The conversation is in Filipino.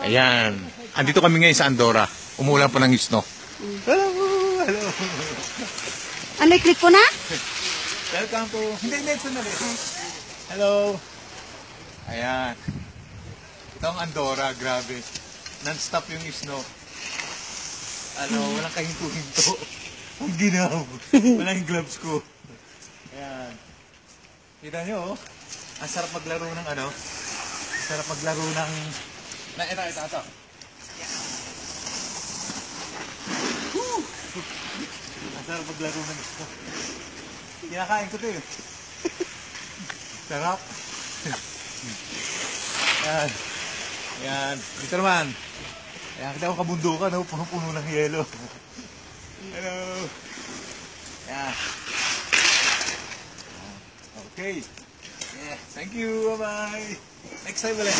Ayan. Andito kami ngayon sa Andorra. Umulan pa ng snow. Hello! Hello! Click ko na? Welcome po. Hindi, sandali. Hello! Ayan. Ito ang Andorra, grabe. Non-stop yung snow. Walang kahinto-hinto. Ang ginaw. Walang gloves ko. Ayan. Kita nyo, ang sarap maglaro ng Ang sarap maglaro ng... Ito. Ang sarap maglaro ng ito. Kinakain ko ito eh. Sarap. Ayan. Ayan. Dito naman. Ayan, kita ko kabundukan, puno-puno ng yelo. Hello. Ayan. Okay. Yeah, thank you. Bye-bye. Next time ulit.